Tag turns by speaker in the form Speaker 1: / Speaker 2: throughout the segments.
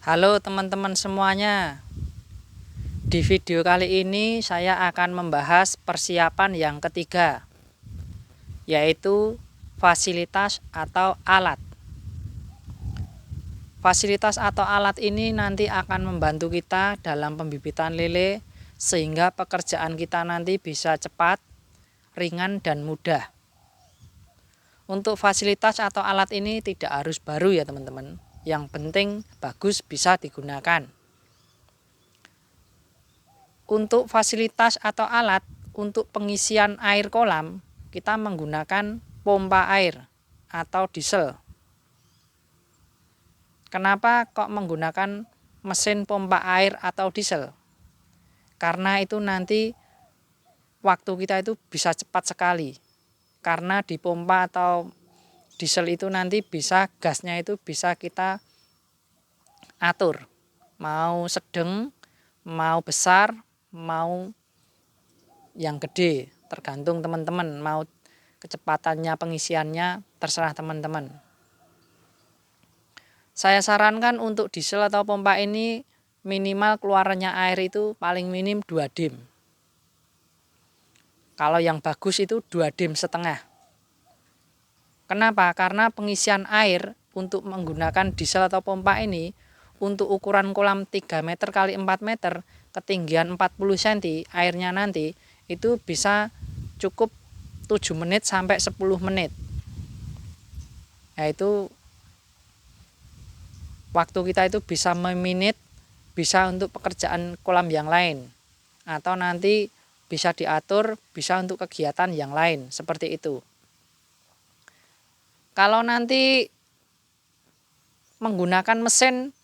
Speaker 1: Halo teman-teman semuanya. Di video kali ini saya akan membahas persiapan yang ketiga, yaitu fasilitas atau alat. Fasilitas atau alat ini nanti akan membantu kita dalam pembibitan lele sehingga pekerjaan kita nanti bisa cepat, ringan, dan mudah. Untuk fasilitas atau alat ini tidak harus baru ya teman-teman. Yang penting bagus bisa digunakan. Untuk fasilitas atau alat untuk pengisian air kolam, kita menggunakan pompa air atau diesel. Kenapa kok menggunakan mesin pompa air atau diesel? Karena itu nanti waktu kita itu bisa cepat sekali. Karena di pompa atau diesel itu nanti bisa gasnya itu bisa kita atur. Mau sedang, mau besar, mau yang gede, tergantung teman-teman mau kecepatannya pengisiannya, terserah teman-teman. Saya sarankan untuk diesel atau pompa ini minimal keluarannya air itu paling minim 2 dim. Kalau yang bagus itu 2 dim setengah. Kenapa? Karena pengisian air untuk menggunakan diesel atau pompa ini untuk ukuran kolam 3 meter kali 4 meter, ketinggian 40 cm, airnya nanti itu bisa cukup 7 menit sampai 10 menit. Yaitu waktu kita itu bisa meminit, bisa untuk pekerjaan kolam yang lain. Atau nanti bisa diatur, bisa untuk kegiatan yang lain, seperti itu. Kalau nanti menggunakan mesin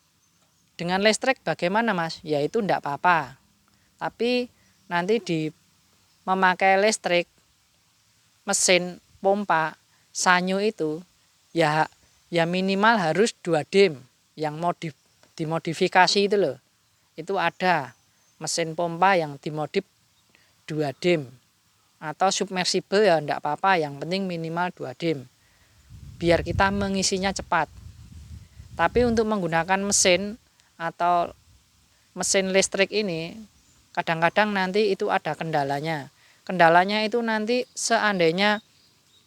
Speaker 1: dengan listrik bagaimana mas? Ya itu enggak apa-apa. Tapi nanti memakai listrik, mesin pompa, sanyo itu ya minimal harus 2 dim. Yang dimodifikasi itu loh. Itu ada mesin pompa yang dimodif 2 dim. Atau submersible ya enggak apa-apa, yang penting minimal 2 dim. Biar kita mengisinya cepat. Tapi untuk menggunakan mesin atau mesin listrik ini kadang-kadang nanti itu ada kendalanya. Kendalanya itu nanti seandainya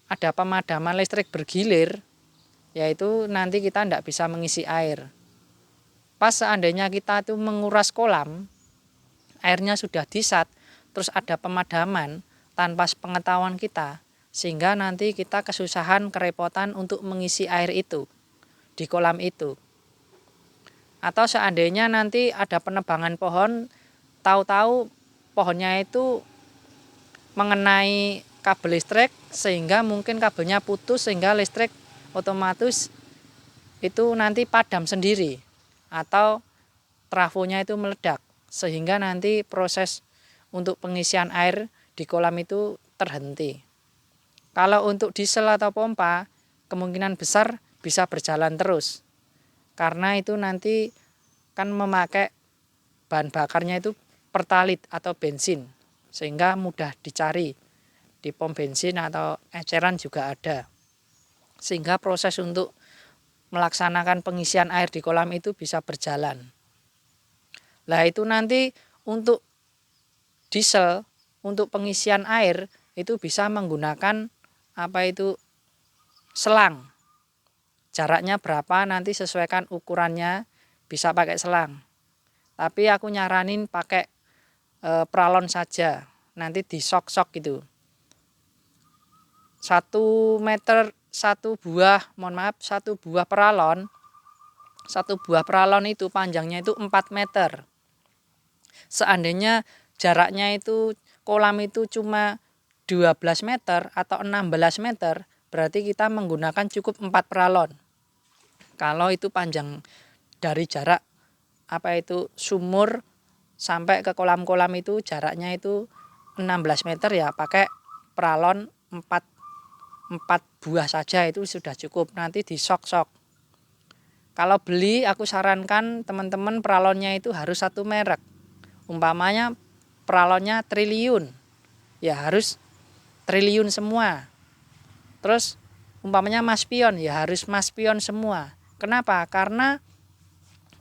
Speaker 1: ada pemadaman listrik bergilir, yaitu nanti kita tidak bisa mengisi air. Pas seandainya kita itu menguras kolam, airnya sudah disat, terus ada pemadaman tanpa pengetahuan kita, sehingga nanti kita kesusahan, kerepotan untuk mengisi air itu di kolam itu. Atau seandainya nanti ada penebangan pohon, tahu-tahu pohonnya itu mengenai kabel listrik sehingga mungkin kabelnya putus sehingga listrik otomatis itu nanti padam sendiri atau trafonya itu meledak sehingga nanti proses untuk pengisian air di kolam itu terhenti. Kalau untuk diesel atau pompa kemungkinan besar bisa berjalan terus karena itu nanti kan memakai bahan bakarnya itu pertalit atau bensin sehingga mudah dicari di pom bensin atau eceran juga ada sehingga proses untuk melaksanakan pengisian air di kolam itu bisa berjalan. Lah itu nanti untuk diesel untuk pengisian air itu bisa menggunakan selang. Jaraknya berapa nanti sesuaikan ukurannya, bisa pakai selang. Tapi aku nyaranin pakai pralon saja. Nanti disok-sok gitu. 1 meter satu buah peralon. 1 buah peralon itu panjangnya itu 4 meter. Seandainya jaraknya itu kolam itu cuma 12 meter atau 16 meter, berarti kita menggunakan cukup 4 peralon. Kalau itu panjang dari jarak sumur sampai ke kolam-kolam itu jaraknya itu 16 meter ya pakai peralon 4 buah saja itu sudah cukup. Nanti disok-sok. Kalau beli aku sarankan teman-teman peralonnya itu harus 1 merek. Umpamanya peralonnya triliun. Ya harus triliun semua. Terus umpamanya Maspion ya harus Maspion semua. Kenapa? Karena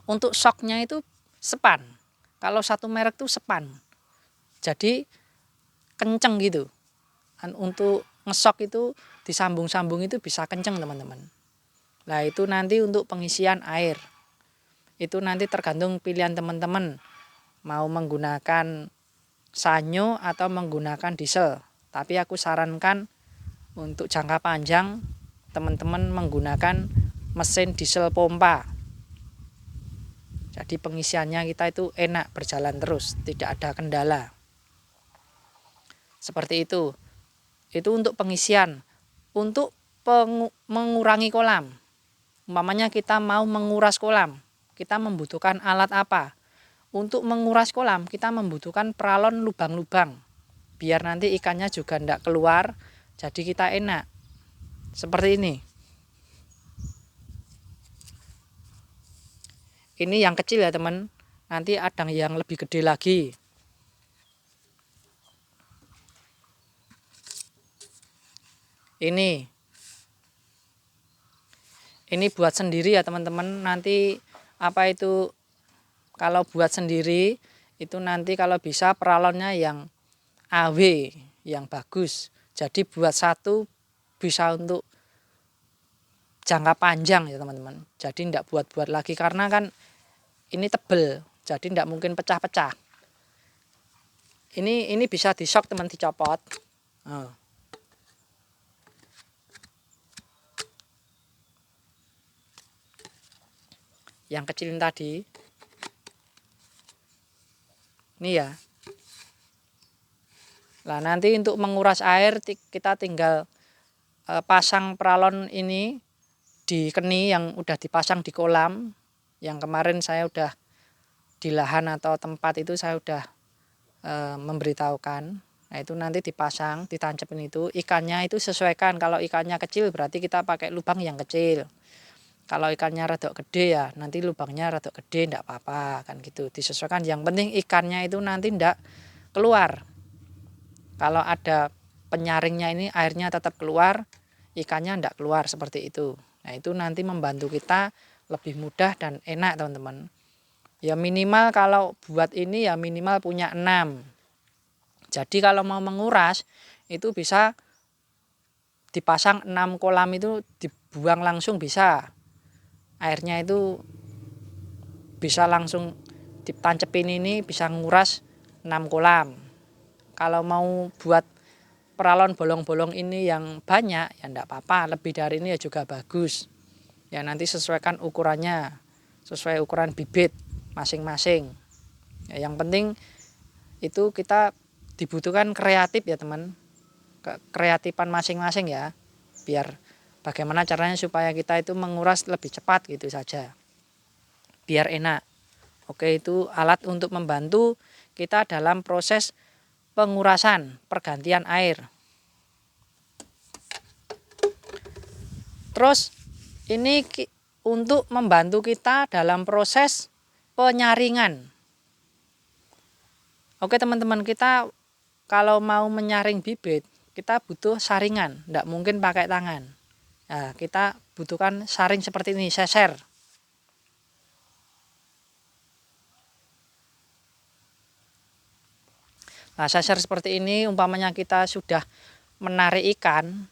Speaker 1: Untuk shocknya itu sepan. Kalau satu merek tuh sepan. Jadi kenceng gitu. Untuk ngesok itu disambung-sambung itu bisa kenceng teman-teman. Nah itu nanti untuk pengisian air. Itu nanti tergantung pilihan teman-teman. Mau menggunakan sanyo atau menggunakan diesel. Tapi aku sarankan untuk jangka panjang teman-teman menggunakan mesin diesel pompa. Jadi pengisiannya kita itu enak, berjalan terus, tidak ada kendala. Seperti itu. Itu untuk pengisian. Untuk mengurangi kolam. Umpamanya kita mau menguras kolam, kita membutuhkan alat apa? Untuk menguras kolam kita membutuhkan peralon lubang-lubang. Biar nanti ikannya juga tidak keluar, jadi kita enak. Seperti ini. Ini yang kecil ya teman. Nanti ada yang lebih gede lagi. Ini buat sendiri ya teman-teman. Nanti apa itu kalau buat sendiri itu nanti kalau bisa peralonnya yang AW yang bagus. Jadi buat satu bisa untuk jangka panjang ya teman-teman. Jadi tidak buat-buat lagi karena kan ini tebel. Jadi tidak mungkin pecah-pecah. Ini bisa di shock teman, dicopot. Yang kecilin tadi. Ini ya. Nah nanti untuk menguras air kita tinggal pasang peralon ini di keni yang udah dipasang di kolam. Yang kemarin saya udah di lahan atau tempat itu saya udah memberitahukan. Nah itu nanti dipasang, ditancapin itu. Ikannya itu sesuaikan. Kalau ikannya kecil berarti kita pakai lubang yang kecil. Kalau ikannya rada gede ya nanti lubangnya rada gede, enggak apa-apa kan gitu. Disesuaikan. Yang penting ikannya itu nanti enggak keluar. Kalau ada penyaringnya ini airnya tetap keluar, ikannya enggak keluar seperti itu. Nah itu nanti membantu kita lebih mudah dan enak teman-teman. Ya minimal kalau buat ini ya minimal punya 6. Jadi kalau mau menguras itu bisa dipasang 6 kolam itu dibuang langsung bisa. Airnya itu bisa langsung ditancepin ini bisa nguras 6 kolam. Kalau mau buat peralon bolong-bolong ini yang banyak ya enggak apa-apa, lebih dari ini ya juga bagus. Ya nanti sesuaikan ukurannya, sesuai ukuran bibit masing-masing. Ya, yang penting itu kita dibutuhkan kreatif ya teman, kreatifan masing-masing ya, biar bagaimana caranya supaya kita itu menguras lebih cepat gitu saja, biar enak. Oke, itu alat untuk membantu kita dalam proses pengurasan, pergantian air. Terus ini untuk membantu kita dalam proses penyaringan. Oke teman-teman, kita kalau mau menyaring bibit kita butuh saringan, tidak mungkin pakai tangan. Nah, kita butuhkan saring seperti ini, seser. Nah, seser seperti ini umpamanya kita sudah menarik ikan,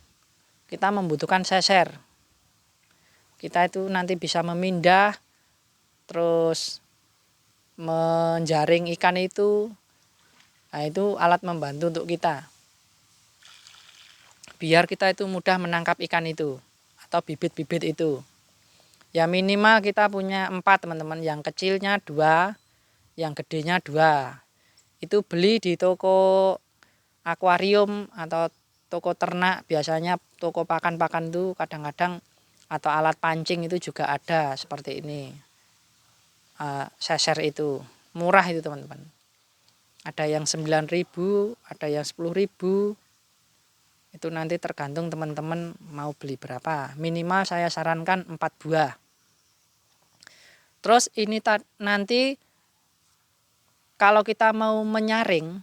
Speaker 1: kita membutuhkan seser. Kita itu nanti bisa memindah, terus menjaring ikan itu. Nah, itu alat membantu untuk kita. Biar kita itu mudah menangkap ikan itu atau bibit-bibit itu. Ya minimal kita punya 4 teman-teman. Yang kecilnya 2, yang gedenya 2. Itu beli di toko akuarium atau toko ternak, biasanya toko pakan-pakan itu kadang-kadang, atau alat pancing itu juga ada seperti ini. Seser itu murah itu teman-teman. Ada yang 9.000, ada yang 10.000. Itu nanti tergantung teman-teman mau beli berapa. Minimal saya sarankan 4 buah. Terus ini nanti kalau kita mau menyaring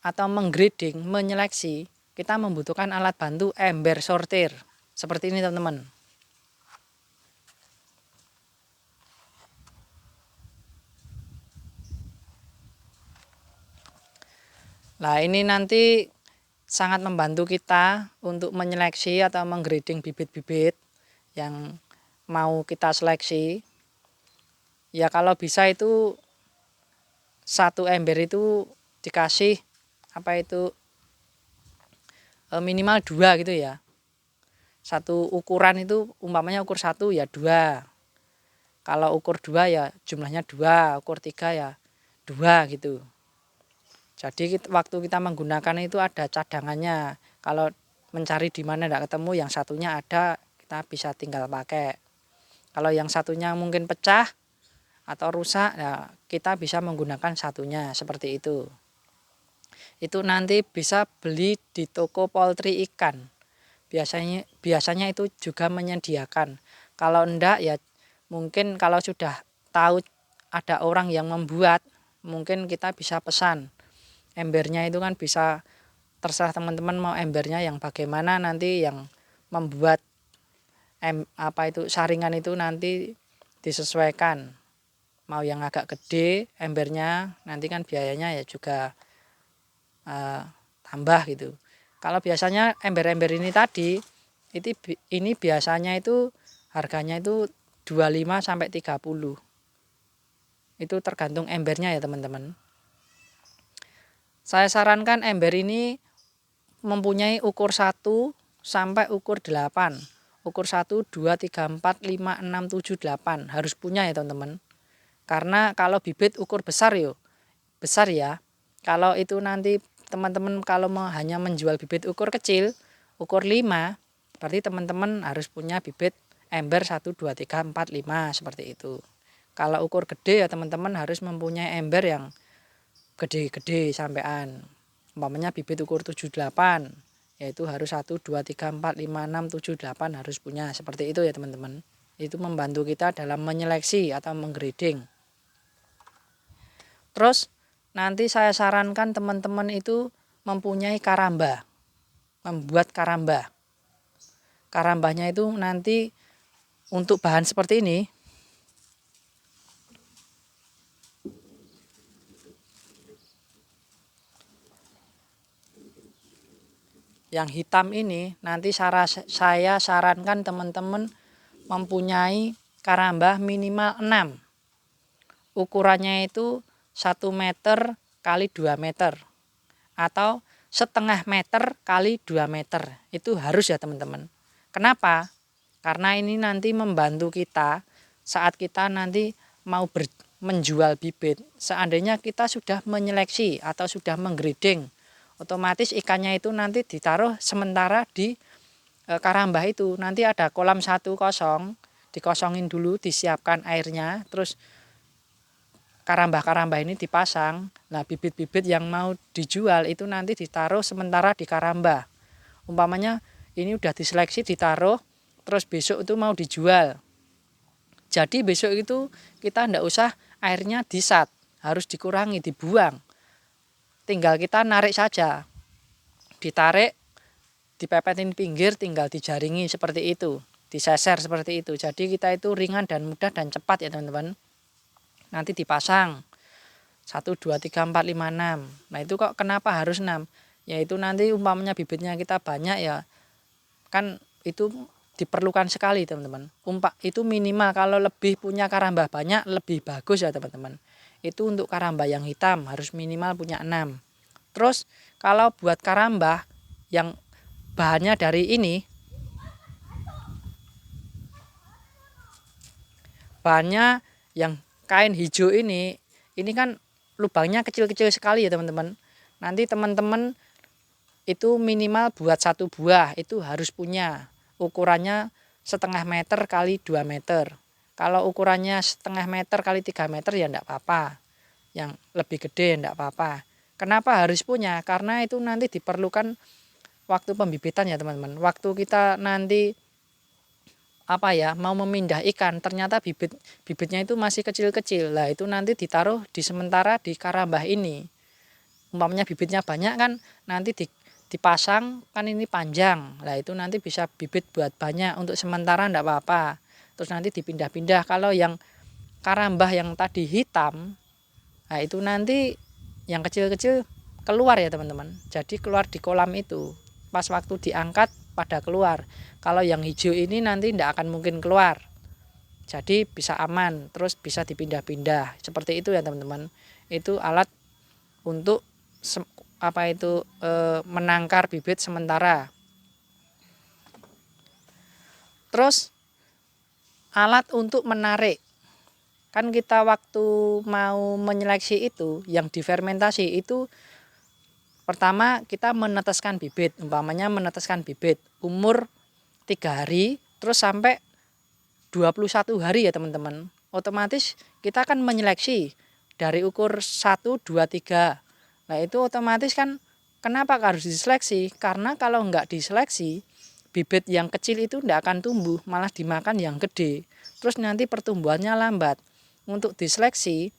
Speaker 1: atau menggrading, menyeleksi, kita membutuhkan alat bantu ember sortir. Seperti ini teman-teman. Nah, ini nanti sangat membantu kita untuk menyeleksi atau menggrading bibit-bibit yang mau kita seleksi. Ya kalau bisa itu satu ember itu dikasih minimal 2 gitu ya. Satu ukuran itu umpamanya ukur 1 ya 2. Kalau ukur 2 ya jumlahnya 2, ukur 3 ya 2 gitu. Jadi waktu kita menggunakan itu ada cadangannya. Kalau mencari di mana tidak ketemu, yang satunya ada, kita bisa tinggal pakai. Kalau yang satunya mungkin pecah atau rusak, ya kita bisa menggunakan satunya seperti itu. Itu nanti bisa beli di toko poultry ikan. Biasanya itu juga menyediakan. Kalau enggak ya mungkin kalau sudah tahu ada orang yang membuat, mungkin kita bisa pesan. Embernya itu kan bisa terserah teman-teman mau embernya yang bagaimana, nanti yang membuat saringan itu nanti disesuaikan. Mau yang agak gede embernya, nanti kan biayanya ya juga tambah gitu. Kalau biasanya ember-ember ini tadi ini biasanya itu harganya itu 25 sampai 30. Itu tergantung embernya ya teman-teman. Saya sarankan ember ini mempunyai ukur 1 sampai ukur 8. Ukur 1, 2, 3, 4, 5, 6, 7, 8 harus punya ya teman-teman. Karena kalau bibit ukur besar ya. Kalau itu nanti teman-teman kalau hanya menjual bibit ukur kecil, ukur 5, berarti teman-teman harus punya bibit ember 1, 2, 3, 4, 5 seperti itu. Kalau ukur gede ya teman-teman harus mempunyai ember yang gede-gede sampean. Umpamanya bibit ukur 7, 8, yaitu harus 1, 2, 3, 4, 5, 6, 7, 8 harus punya. Seperti itu ya teman-teman. Itu membantu kita dalam menyeleksi atau menggrading. Terus nanti saya sarankan teman-teman itu mempunyai karamba. Membuat karamba. Karambahnya itu nanti untuk bahan seperti ini. Yang hitam ini nanti saya sarankan teman-teman mempunyai karambah minimal 6. Ukurannya itu 1 meter kali 2 meter atau setengah meter kali 2 meter. Itu harus ya teman-teman. Kenapa? Karena ini nanti membantu kita saat kita nanti mau menjual bibit. Seandainya kita sudah menyeleksi atau sudah menggrading, otomatis ikannya itu nanti ditaruh sementara di karambah itu. Nanti ada kolam 1 kosong, dikosongin dulu, disiapkan airnya, terus karambah-karambah ini dipasang. Nah, bibit-bibit yang mau dijual itu nanti ditaruh sementara di karambah. Umpamanya ini udah diseleksi, ditaruh, terus besok itu mau dijual. Jadi besok itu kita ndak usah airnya disat, harus dikurangi, dibuang. Tinggal kita narik saja, ditarik, dipepetin pinggir, tinggal dijaringi seperti itu, diseser seperti itu. Jadi kita itu ringan dan mudah dan cepat ya teman-teman. Nanti dipasang 1, 2, 3, 4, 5, 6. Nah itu kok kenapa harus 6? Yaitu nanti umpamanya bibitnya kita banyak ya, kan itu diperlukan sekali teman-teman. Itu minimal kalau lebih punya karambah banyak lebih bagus ya teman-teman. Itu untuk karambah yang hitam harus minimal punya 6. Terus kalau buat karambah yang bahannya dari ini, bahannya yang kain hijau ini kan lubangnya kecil-kecil sekali ya teman-teman. Nanti teman-teman itu minimal buat 1 buah itu harus punya. Ukurannya setengah meter kali 2 meter. Kalau ukurannya setengah meter kali 3 meter ya enggak apa-apa. Yang lebih gede enggak apa-apa. Kenapa harus punya? Karena itu nanti diperlukan waktu pembibitan ya teman-teman. Waktu kita nanti mau memindah ikan, ternyata bibitnya itu masih kecil-kecil. Lah itu nanti ditaruh di sementara di karambah ini. Umpamanya bibitnya banyak kan nanti dipasang kan ini panjang. Lah itu nanti bisa bibit buat banyak, untuk sementara enggak apa-apa. Terus nanti dipindah-pindah. Kalau yang karambah yang tadi hitam, nah itu nanti yang kecil-kecil keluar ya teman-teman. Jadi keluar di kolam itu. Pas waktu diangkat pada keluar. Kalau yang hijau ini nanti tidak akan mungkin keluar. Jadi bisa aman, terus bisa dipindah-pindah. Seperti itu ya teman-teman. Itu alat untuk menangkar bibit sementara. Terus alat untuk menarik. Kan kita waktu mau menyeleksi itu, yang difermentasi itu pertama kita meneteskan bibit, umpamanya meneteskan bibit umur 3 hari terus sampai 21 hari ya teman-teman. Otomatis kita akan menyeleksi dari ukur 1, 2, 3. Nah itu otomatis kan kenapa harus diseleksi? Karena kalau enggak diseleksi, bibit yang kecil itu tidak akan tumbuh, malah dimakan yang gede. Terus nanti pertumbuhannya lambat. Untuk diseleksi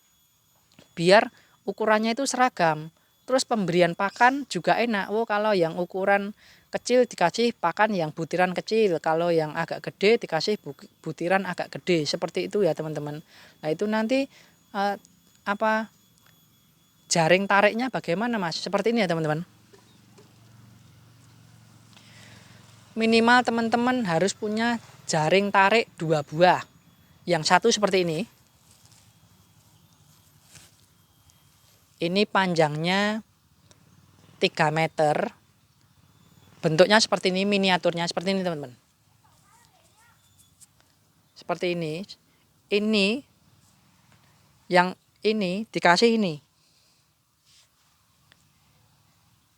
Speaker 1: biar ukurannya itu seragam. Terus pemberian pakan juga enak. Kalau yang ukuran kecil dikasih pakan yang butiran kecil, kalau yang agak gede dikasih butiran agak gede. Seperti itu ya teman-teman. Nah itu nanti jaring tariknya bagaimana Mas? Seperti ini ya teman-teman. Minimal teman-teman harus punya jaring tarik 2 buah. Yang satu seperti ini. Ini panjangnya 3 meter. Bentuknya seperti ini, miniaturnya seperti ini teman-teman. Seperti ini. Ini yang ini dikasih ini.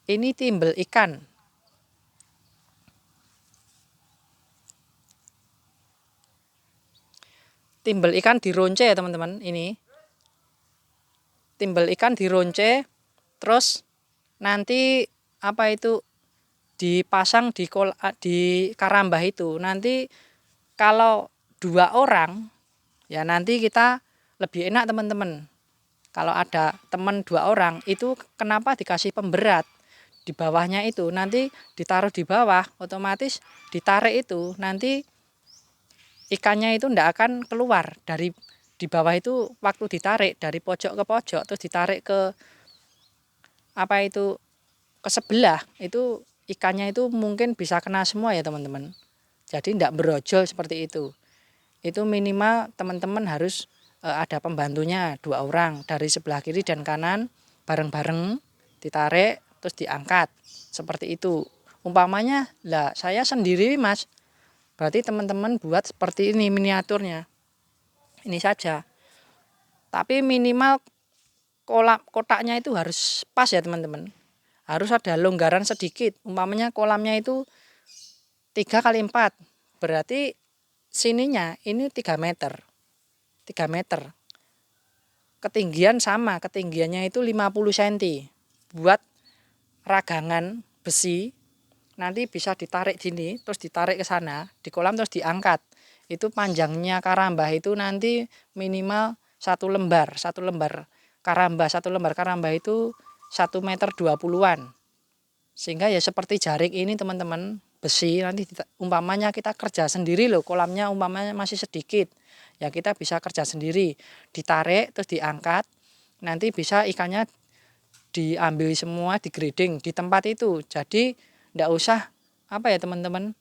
Speaker 1: Ini timbel ikan. Timbel ikan dironce ya teman-teman. Ini timbel ikan dironce, terus nanti dipasang di karambah itu. Nanti kalau 2 orang ya nanti kita lebih enak teman-teman. Kalau ada teman 2 orang itu kenapa dikasih pemberat di bawahnya itu, nanti ditaruh di bawah, otomatis ditarik itu nanti ikannya itu tidak akan keluar dari di bawah itu. Waktu ditarik dari pojok ke pojok terus ditarik ke ke sebelah itu, ikannya itu mungkin bisa kena semua ya teman-teman. Jadi tidak berojol seperti itu. Itu minimal teman-teman harus ada pembantunya 2 orang dari sebelah kiri dan kanan, bareng-bareng ditarik terus diangkat seperti itu. Umpamanya lah saya sendiri Mas, berarti teman-teman buat seperti ini miniaturnya. Ini saja. Tapi minimal kotaknya itu harus pas ya teman-teman. Harus ada longgaran sedikit. Umpamanya kolamnya itu 3 kali 4. Berarti sininya ini 3 meter. 3 meter. Ketinggian sama, ketinggiannya itu 50 cm. Buat ragangan besi nanti bisa ditarik gini, terus ditarik ke sana, di kolam terus diangkat. Itu panjangnya karambah itu nanti minimal 1 lembar karambah. 1 lembar karambah itu 1 meter 20-an. Sehingga ya seperti jaring ini teman-teman, besi. Nanti umpamanya kita kerja sendiri loh, kolamnya umpamanya masih sedikit. Ya kita bisa kerja sendiri, ditarik terus diangkat. Nanti bisa ikannya diambil semua, digrading di tempat itu. Jadi ndak usah teman-teman,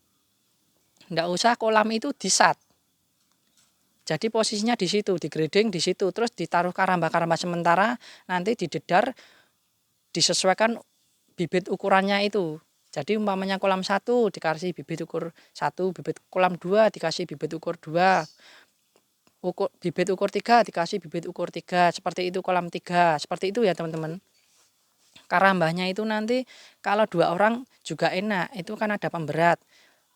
Speaker 1: ndak usah kolam itu disat. Jadi posisinya di situ, digrading di situ, terus ditaruh karambah-karambah sementara, nanti didedar, disesuaikan bibit ukurannya itu. Jadi umpamanya kolam 1 dikasih bibit ukur 1, bibit kolam 2 dikasih bibit ukur 2, bibit ukur 3 dikasih bibit ukur 3, seperti itu kolam 3, seperti itu ya teman-teman. Karambahnya itu nanti kalau 2 orang juga enak, itu kan ada pemberat.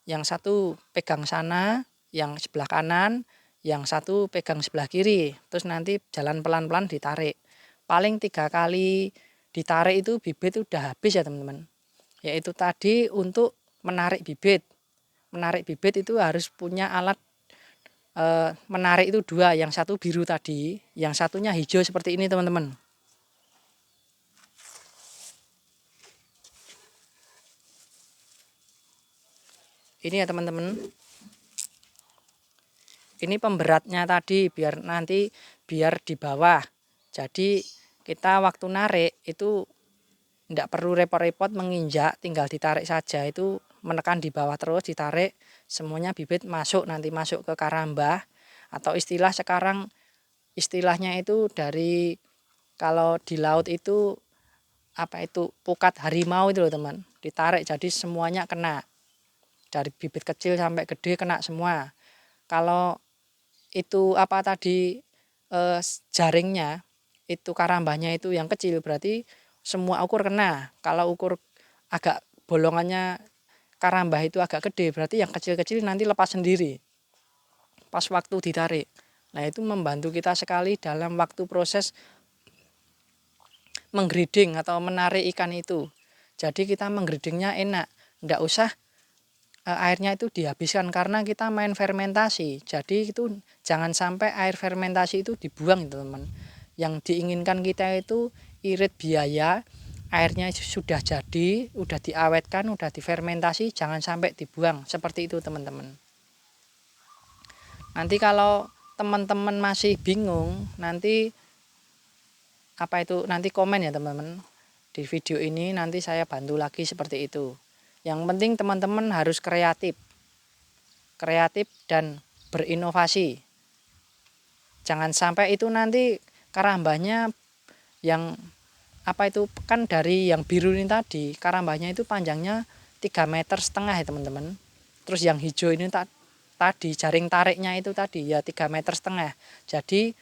Speaker 1: Yang satu pegang sana, yang sebelah kanan, yang satu pegang sebelah kiri. Terus nanti jalan pelan-pelan ditarik. Paling 3 kali ditarik itu bibit udah habis ya teman-teman. Yaitu tadi untuk menarik bibit. Menarik bibit itu harus punya alat menarik itu 2, yang satu biru tadi, yang satunya hijau seperti ini teman-teman. Ini ya teman-teman. Ini pemberatnya tadi biar di bawah. Jadi kita waktu narik itu Tidak perlu repot-repot menginjak, tinggal ditarik saja, itu menekan di bawah terus ditarik, semuanya bibit masuk, nanti masuk ke karambah, atau istilahnya itu dari, kalau di laut itu pukat harimau itu loh teman, ditarik jadi semuanya kena, dari bibit kecil sampai gede kena semua. Kalau itu jaringnya itu karambahnya itu yang kecil, berarti semua ukur kena. Kalau ukur agak bolongannya karambah itu agak gede, berarti yang kecil-kecil nanti lepas sendiri pas waktu ditarik. Nah, itu membantu kita sekali dalam waktu proses menggrading atau menarik ikan itu. Jadi kita menggradingnya enak, ndak usah airnya itu dihabiskan karena kita main fermentasi. Jadi itu jangan sampai air fermentasi itu dibuang, teman. Yang diinginkan kita itu irit biaya, airnya sudah jadi, udah diawetkan, udah difermentasi, jangan sampai dibuang. Seperti itu, teman-teman. Nanti kalau teman-teman masih bingung, nanti nanti komen ya, teman-teman. Di video ini nanti saya bantu lagi seperti itu. Yang penting teman-teman harus kreatif dan berinovasi. Jangan sampai itu nanti karambahnya yang kan dari yang biru ini tadi, karambahnya itu panjangnya 3,5 meter ya teman-teman. Terus yang hijau ini tadi jaring tariknya itu tadi ya 3,5 meter. Jadi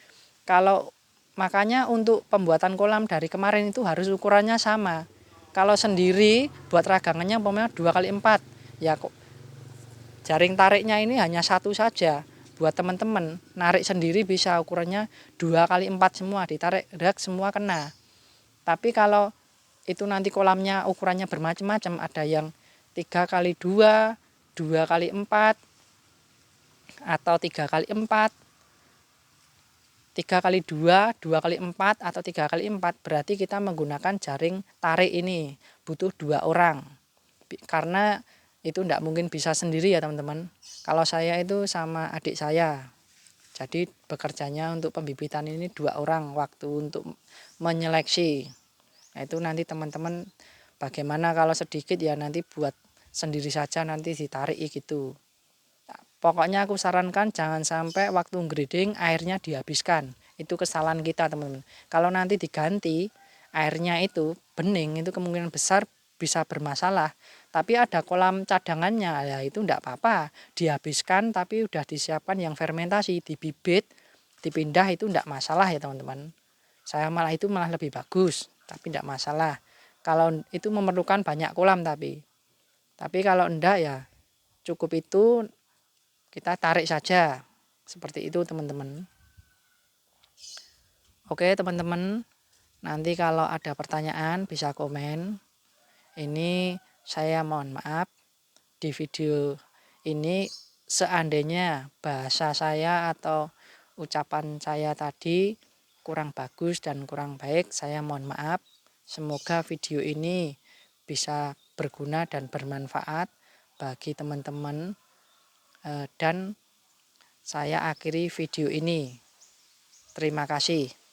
Speaker 1: kalau makanya untuk pembuatan kolam dari kemarin itu harus ukurannya sama. Kalau sendiri buat ragangannya umpamanya 2x4, ya kok jaring tariknya ini hanya satu saja. Buat teman-teman narik sendiri bisa ukurannya 2x4 semua, ditarik rak semua kena. Tapi kalau itu nanti kolamnya ukurannya bermacam-macam, ada yang 3x2, 2x4, atau 3x4, 3x2, 2x4, atau 3x4, berarti kita menggunakan jaring tarik ini butuh 2 orang. Karena itu tidak mungkin bisa sendiri ya teman-teman. Kalau saya itu sama adik saya. Jadi bekerjanya untuk pembibitan ini 2 orang waktu untuk menyeleksi. Nah, itu nanti teman-teman bagaimana kalau sedikit ya nanti buat sendiri saja, nanti ditarik gitu. Pokoknya aku sarankan jangan sampai waktu grading airnya dihabiskan. Itu kesalahan kita, teman-teman. Kalau nanti diganti airnya itu bening, itu kemungkinan besar bisa bermasalah. Tapi ada kolam cadangannya, ya itu enggak apa-apa. Dihabiskan tapi udah disiapkan yang fermentasi, dibibit, dipindah, itu enggak masalah ya teman-teman. Saya malah lebih bagus, tapi enggak masalah. Kalau itu memerlukan banyak kolam tapi kalau enggak ya cukup itu, kita tarik saja. Seperti itu, teman-teman. Oke, teman-teman. Nanti kalau ada pertanyaan bisa komen. Ini saya mohon maaf di video ini seandainya bahasa saya atau ucapan saya tadi kurang bagus dan kurang baik, saya mohon maaf. Semoga video ini bisa berguna dan bermanfaat bagi teman-teman. Dan saya akhiri video ini. Terima kasih.